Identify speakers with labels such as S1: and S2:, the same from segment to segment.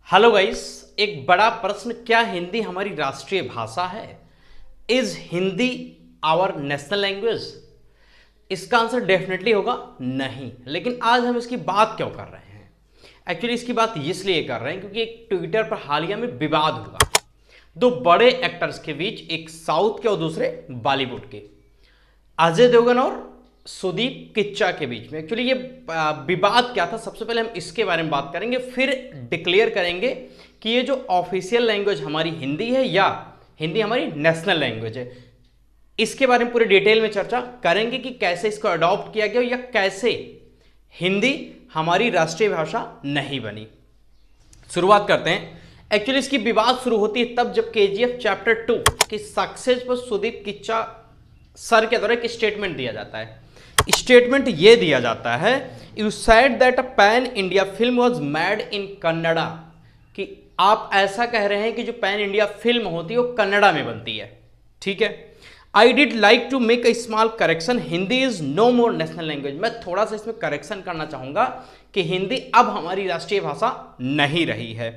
S1: Hello guys, एक बड़ा प्रश्न, क्या हिंदी हमारी राष्ट्रीय भाषा है? Is Hindi our national language? इसका आंसर डेफिनेटली होगा नहीं। लेकिन आज हम इसकी बात क्यों कर रहे हैं? एक्चुअली इसकी बात इसलिए कर रहे हैं क्योंकि एक ट्विटर पर हालिया में विवाद हुआ दो बड़े एक्टर्स के बीच, एक साउथ के और दूसरे बॉलीवुड के, अजय देवगन और सुदीप किच्चा के बीच में। एक्चुअली ये विवाद क्या था, सबसे पहले हम इसके बारे में बात करेंगे, फिर डिक्लेयर करेंगे कि ये जो ऑफिशियल लैंग्वेज हमारी हिंदी है या हिंदी हमारी नेशनल लैंग्वेज है। इसके बारे में पूरे डिटेल में चर्चा करेंगे कि कैसे इसको अडॉप्ट किया गया या कैसे हिंदी हमारी राष्ट्रीय भाषा नहीं बनी। शुरुआत करते हैं। एक्चुअली इसकी विवाद शुरू होती है तब जब केजीएफ चैप्टर 2 की सक्सेस पर सुदीप किच्चा सर के द्वारा एक स्टेटमेंट दिया जाता है। स्टेटमेंट ये दिया जाता है, you said that a pan India film was made in Kannada, कि आप ऐसा कह रहे हैं कि जो पैन इंडिया फिल्म होती है वो कन्नड़ा में बनती है। ठीक है, I did like to make a small correction, Hindi is no more national language. मैं थोड़ा सा इसमें करेक्शन करना चाहूंगा कि हिंदी अब हमारी राष्ट्रीय भाषा नहीं रही है।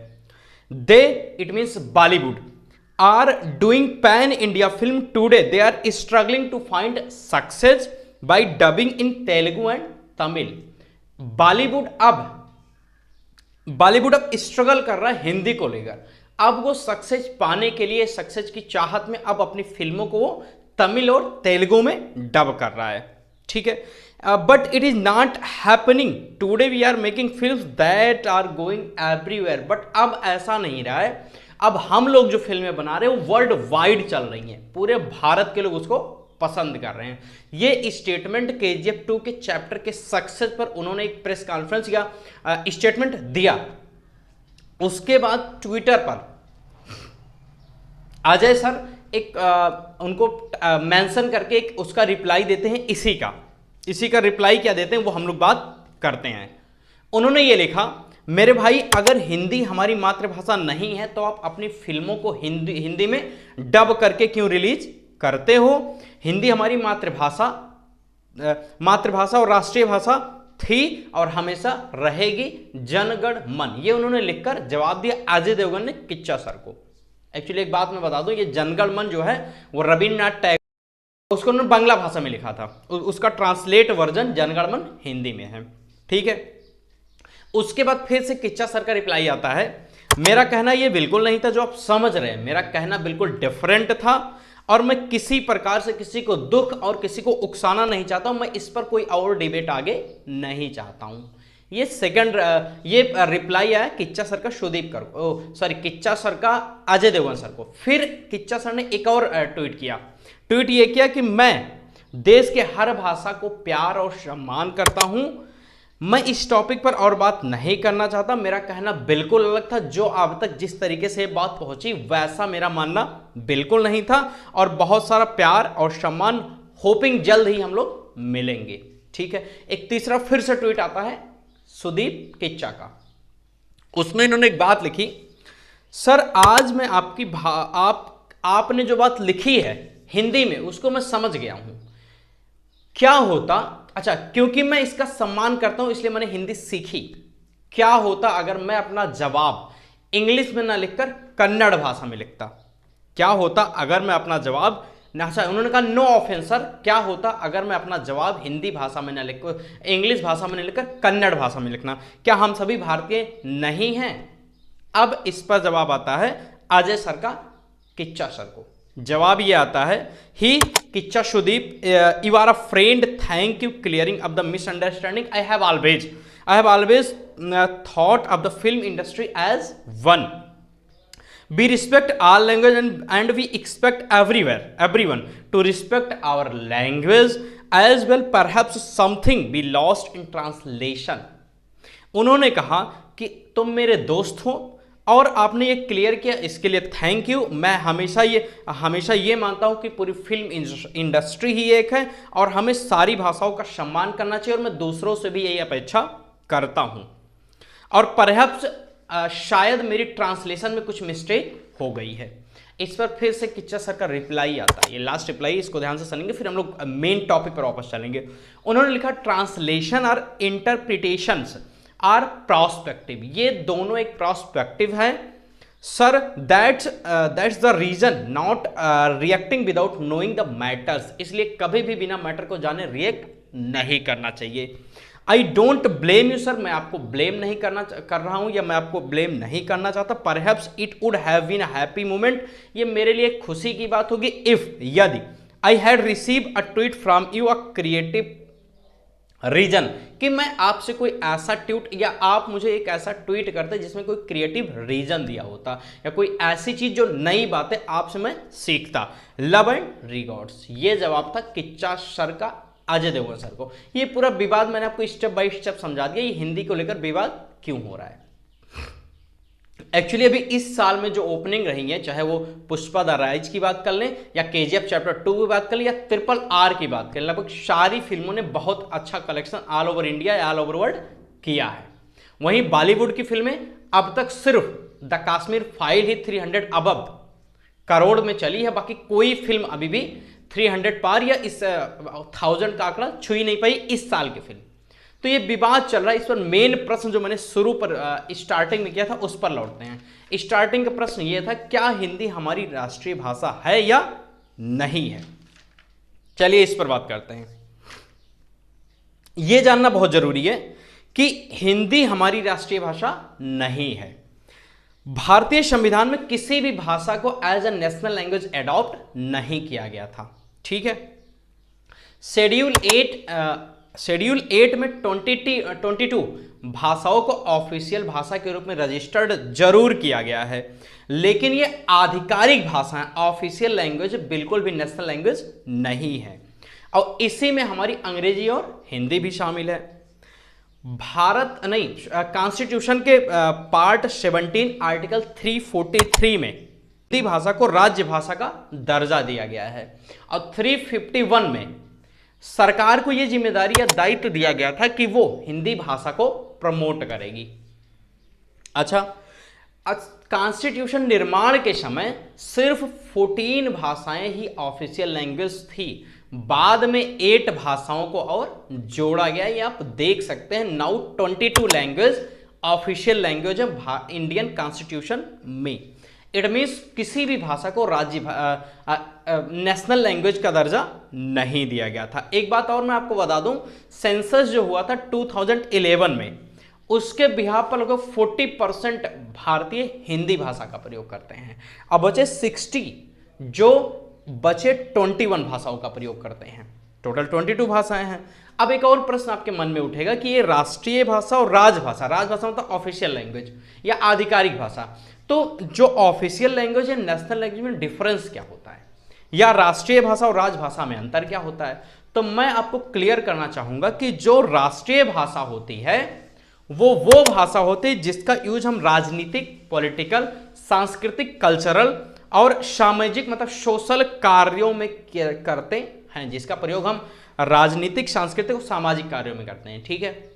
S1: They, it means Bollywood, are doing pan India film today. They are struggling to find success by dubbing in Telugu and Tamil. Bollywood अब स्ट्रगल कर रहा है हिंदी को लेकर। अब वो सक्सेस पाने के लिए, सक्सेस की चाहत में अब अपनी फिल्मों को वो तमिल और तेलुगु में डब कर रहा है। ठीक है, but it is not happening today. We are making films that are going everywhere. But अब ऐसा नहीं रहा है। अब हम लोग जो फिल्में बना रहे हैं वो वर्ल्ड वाइड चल रही हैं, पूरे भारत के लोग उसको पसंद कर रहे हैं। ये स्टेटमेंट केजीएफ 2 के चैप्टर के सक्सेस पर उन्होंने एक प्रेस कॉन्फ्रेंस या स्टेटमेंट दिया। उसके बाद ट्विटर पर अजय सर एक उनको मेंशन करके एक उसका रिप्लाई देते हैं। इसी का रिप्लाई क्या देते हैं वो हम लोग बात करते हैं। उन्होंने ये लिखा, मेरे भाई, अगर हिंदी हमारी मातृभाषा नहीं है तो आप अपनी फिल्मों को हिंदी में डब करके क्यों रिलीज करते हो? हिंदी हमारी मातृभाषा और राष्ट्रीय भाषा थी और हमेशा रहेगी। जनगण मन, ये उन्होंने लिखकर जवाब दिया अजय देवगन ने किच्चा सर को। एक्चुअली एक बात मैं बता दूं, ये जनगण मन जो है वो रविन्द्रनाथ टैगोर, उसको उन्होंने बांग्ला भाषा में लिखा था, उसका ट्रांसलेट वर्जन जनगण मन हिंदी में है। ठीक है, उसके बाद फिर से किच्चा सर का रिप्लाई आता है, मेरा कहना यह बिल्कुल नहीं था जो आप समझ रहे हैं। मेरा कहना बिल्कुल डिफरेंट था और मैं किसी प्रकार से किसी को दुख और किसी को उकसाना नहीं चाहता हूं। मैं इस पर कोई और डिबेट आगे नहीं चाहता हूं। ये ये रिप्लाई आया किच्चा सर का किच्चा सर का अजय देवगन सर को। फिर किच्चा सर ने एक और ट्वीट ये किया कि मैं देश के हर भाषा को प्यार और सम्मान करता हूं। मैं इस टॉपिक पर और बात नहीं करना चाहता। मेरा कहना बिल्कुल अलग था। जो अब तक जिस तरीके से बात पहुंची वैसा मेरा मानना बिल्कुल नहीं था और बहुत सारा प्यार और सम्मान, होपिंग जल्द ही हम लोग मिलेंगे। ठीक है, एक तीसरा फिर से ट्वीट आता है सुदीप किच्चा का। उसमें इन्होंने एक बात लिखी, सर आज मैं आपने जो बात लिखी है हिंदी में उसको मैं समझ गया हूं। क्या होता, अच्छा, क्योंकि मैं इसका सम्मान करता हूं इसलिए मैंने हिंदी सीखी। क्या होता अगर मैं अपना जवाब इंग्लिश में ना लिखकर कन्नड़ भाषा में लिखता? क्या होता अगर मैं अपना जवाब, अच्छा उन्होंने कहा नो ऑफेंस सर, क्या होता अगर मैं अपना जवाब हिंदी भाषा में ना लिख, इंग्लिश भाषा में नहीं लिखकर कन्नड़ भाषा में लिखना? क्या हम सभी भारतीय नहीं हैं? अब इस पर जवाब आता है अजय सर का किच्चा सर को। जवाब ये आता है, hi Kichcha Sudeep, you are a friend, thank you clearing up the misunderstanding. I have always thought of the film industry as one. We respect all language and we expect everyone to respect our language as well. Perhaps something we lost in translation. उन्होंने कहा कि तुम मेरे दोस्त हो और आपने ये क्लियर किया, इसके लिए थैंक यू। मैं हमेशा ये मानता हूं कि पूरी फिल्म इंडस्ट्री ही एक है और हमें सारी भाषाओं का सम्मान करना चाहिए और मैं दूसरों से भी यही अपेक्षा करता हूं। और परहैप्स शायद मेरी ट्रांसलेशन में कुछ मिस्टेक हो गई है। इस पर फिर से किच्चा सर का रिप्लाई आता है। ये लास्ट रिप्लाई, इसको ध्यान से सुनेंगे फिर हम लोग मेन टॉपिक पर वापस चलेंगे। उन्होंने लिखा, ट्रांसलेशन और इंटरप्रिटेशंस आर प्रोस्पेक्टिव, ये दोनों एक प्रोस्पेक्टिव है sir, that's the reason not reacting without knowing the matters, इसलिए कभी भी बिना मैटर को जाने रिएक्ट नहीं करना चाहिए। I don't blame you sir, मैं आपको ब्लेम नहीं कर रहा हूं या मैं आपको ब्लेम नहीं करना चाहता। Perhaps it would have been a happy moment, ये मेरे लिए खुशी की बात होगी इफ, यदि I had receive a tweet from you a creative reason, कि मैं आपसे कोई ऐसा ट्वीट या आप मुझे एक ऐसा ट्वीट करते जिसमें कोई क्रिएटिव रीजन दिया होता या कोई ऐसी चीज जो नई बातें आपसे मैं सीखता। लव एंड रिगॉर्ड्स, ये जवाब था किच्चा सर का अजय देवगन सर को। ये पूरा विवाद मैंने आपको स्टेप बाय स्टेप समझा दिया, ये हिंदी को लेकर विवाद क्यों हो रहा है। एक्चुअली अभी इस साल में जो ओपनिंग रही है, चाहे वो पुष्पा द राइज की बात कर लें या केजीएफ चैप्टर 2 की बात कर लें या RRR की बात कर लें, लगभग सारी फिल्मों ने बहुत अच्छा कलेक्शन ऑल ओवर इंडिया या ऑल ओवर वर्ल्ड किया है। वहीं बॉलीवुड की फिल्में अब तक सिर्फ the Kashmir file he 300 above crore में चली है, बाकी कोई फिल्म अभी भी 300 पार या इस 1000 का आंकड़ा छू ही नहीं पाई इस साल की फिल्म। तो ये विवाद चल रहा है, इस पर मेन प्रश्न जो मैंने शुरू पर स्टार्टिंग में किया था उस पर लौटते हैं। स्टार्टिंग का प्रश्न ये था, क्या हिंदी हमारी राष्ट्रीय भाषा है या नहीं है। चलिए इस पर बात करते हैं। यह जानना बहुत जरूरी है कि हिंदी हमारी राष्ट्रीय भाषा नहीं है। भारतीय संविधान में किसी भी भाषा को as a national language adopt नहीं किया गया था, ठीक है। शेड्यूल 8 में 22 भाषाओं को ऑफिशियल भाषा के रूप में रजिस्टर्ड जरूर किया गया है, लेकिन ये आधिकारिक भाषा है, ऑफिशियल लैंग्वेज बिल्कुल भी नेशनल लैंग्वेज नहीं है। और इसी में हमारी अंग्रेजी और हिंदी भी शामिल है। कॉन्स्टिट्यूशन के पार्ट 17 आर्टिकल 343 में हिंदी भाषा को राज्य भाषा का दर्जा दिया गया है और 351 में सरकार को यह जिम्मेदारी या दायित्व दिया गया था कि वो हिंदी भाषा को प्रमोट करेगी। अच्छा, कॉन्स्टिट्यूशन निर्माण के समय सिर्फ 14 भाषाएं ही ऑफिशियल लैंग्वेज थी, बाद में 8 भाषाओं को और जोड़ा गया। ये आप देख सकते हैं, नाउ 22 लैंग्वेज ऑफिशियल लैंग्वेज है इंडियन कॉन्स्टिट्यूशन में। इट मीन्स किसी भी भाषा को राज्य नेशनल लैंग्वेज का दर्जा नहीं दिया गया था। एक बात और मैं आपको बता दूं, सेंसस जो हुआ था 2011 में, उसके बिहाफ पर लगभग 40% भारतीय हिंदी भाषा का प्रयोग करते हैं। अब बचे 60 जो बचे 21 भाषाओं का प्रयोग करते हैं। टोटल 22 भाषाएं हैं। अब एक और प्रश्न आपके मन में उठेगा कि ये राष्ट्रीय भाषा और राजभाषा, राजभाषा मतलब ऑफिशियल लैंग्वेज या आधिकारिक भाषा, तो जो ऑफिशियल लैंग्वेज है नेशनल लैंग्वेज में डिफरेंस क्या होता है, या राष्ट्रीय भाषा और राजभाषा में अंतर क्या होता है। तो मैं आपको क्लियर करना चाहूंगा कि जो राष्ट्रीय भाषा होती है वो भाषा होती है जिसका यूज हम राजनीतिक, पॉलिटिकल, सांस्कृतिक, कल्चरल और सामाजिक मतलब सोशल कार्यों में करते हैं, जिसका प्रयोग हम राजनीतिक, सांस्कृतिक और सामाजिक कार्यों में करते हैं, ठीक है।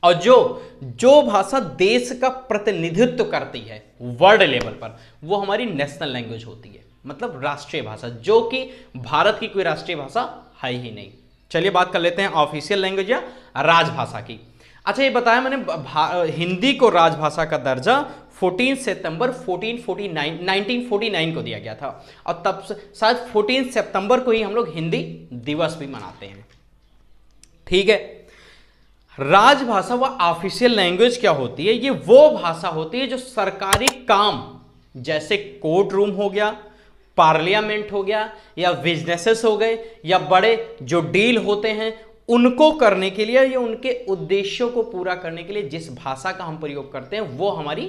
S1: और जो भाषा देश का प्रतिनिधित्व करती है वर्ल्ड लेवल पर, वो हमारी नेशनल लैंग्वेज होती है, मतलब राष्ट्रीय भाषा, जो कि भारत की कोई राष्ट्रीय भाषा है ही नहीं। चलिए बात कर लेते हैं ऑफिशियल लैंग्वेज या राजभाषा की। अच्छा, ये बताया मैंने हिंदी को राजभाषा का दर्जा 14 सितंबर 1949 को दिया गया था, और तब शायद 14 सितंबर को ही हम लोग हिंदी दिवस भी मनाते हैं, ठीक है। राजभाषा व ऑफिशियल लैंग्वेज क्या होती है? ये वो भाषा होती है जो सरकारी काम जैसे कोर्ट रूम हो गया, पार्लियामेंट हो गया, या बिजनेसेस हो गए, या बड़े जो डील होते हैं उनको करने के लिए या उनके उद्देश्यों को पूरा करने के लिए जिस भाषा का हम प्रयोग करते हैं वो हमारी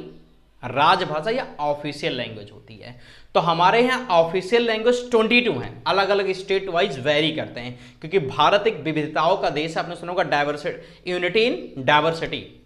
S1: राजभाषा या ऑफिशियल लैंग्वेज होती है। तो हमारे यहाँ ऑफिशियल लैंग्वेज 22 हैं, अलग अलग स्टेट वाइज वेरी करते हैं, क्योंकि भारत एक विविधताओं का देश है। आपने सुना होगा डाइवर्सिटी, यूनिटी इन डाइवर्सिटी।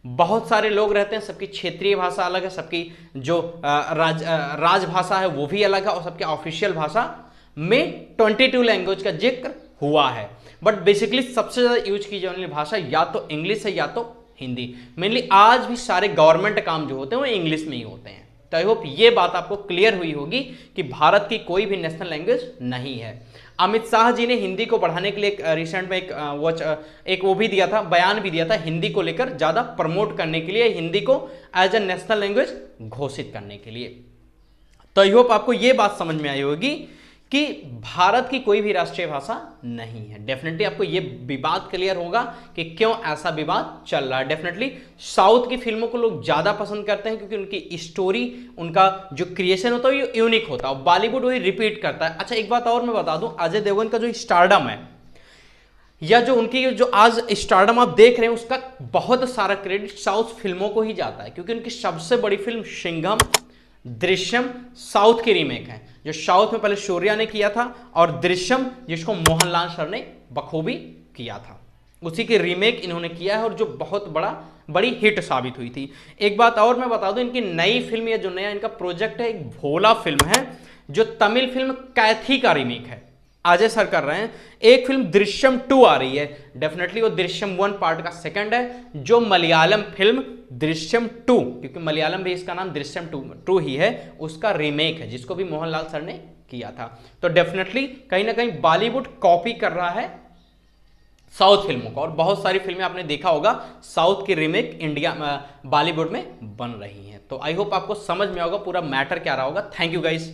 S1: बहुत सारे लोग रहते हैं, सबकी क्षेत्रीय भाषा अलग है, सबकी जो राजभाषा है वो भी अलग है, और सबके ऑफिशियल भाषा में 22 लैंग्वेज का जिक्र हुआ है। बट बेसिकली सबसे ज्यादा यूज की जाने वाली भाषा या तो इंग्लिश है या तो हिंदी। मेनली आज भी सारे गवर्नमेंट काम जो होते हैं वो इंग्लिश में ही होते हैं, तो आई होप ये बात आपको क्लियर हुई होगी कि भारत की कोई भी नेशनल लैंग्वेज नहीं है। अमित शाह जी ने हिंदी को बढ़ाने के लिए रिसेंट में एक वो भी दिया था, बयान भी दिया था, हिंदी को लेकर ज़्यादा प्रमोट करने के लिए, हिंदी को एज ए नेशनल लैंग्वेज घोषित करने के लिए। तो आई होप आपको ये बात समझ में आई होगी कि भारत की कोई भी राष्ट्रीय भाषा नहीं है। डेफिनेटली आपको ये विवाद क्लियर होगा कि क्यों ऐसा विवाद चल रहा है। डेफिनेटली साउथ की फिल्मों को लोग ज़्यादा पसंद करते हैं क्योंकि उनकी स्टोरी, उनका जो क्रिएशन होता है ये यूनिक होता है, बॉलीवुड वही रिपीट करता है। अच्छा एक बात और मैं बता दूं, अजय देवगन का जो स्टारडम है या जो उनकी जो आज स्टारडम आप देख रहे हैं उसका बहुत सारा क्रेडिट साउथ फिल्मों को ही जाता है, क्योंकि उनकी सबसे बड़ी फिल्म सिंघम, दृश्यम साउथ की रीमेक है, जो साउथ में पहले शौर्या ने किया था, और दृश्यम जिसको मोहनलाल सर ने बखूबी किया था, उसी की रीमेक इन्होंने किया है और जो बहुत बड़ी हिट साबित हुई थी। एक बात और मैं बता दूं, इनकी नई फिल्म या जो नया इनका प्रोजेक्ट है, एक भोला फिल्म है जो तमिल फिल्म कैथी का रीमेक है, अजय सर कर रहे हैं। एक फिल्म दृश्यम 2 आ रही है, डेफिनेटली वो दृश्यम 1 पार्ट का सेकंड है, जो मलयालम फिल्म दृश्यम 2, क्योंकि मलयालम भी इसका नाम दृश्यम 2 ही है, उसका रीमेक है जिसको भी मोहनलाल सर ने किया था। तो डेफिनेटली कहीं ना कहीं बॉलीवुड कॉपी कर रहा है साउथ फिल्मों का, और बहुत सारी फिल्में आपने देखा होगा साउथ की रीमेक इंडिया बॉलीवुड में बन रही हैं। तो आई होप आपको समझ में होगा पूरा मैटर क्या रहा होगा। Thank you guys.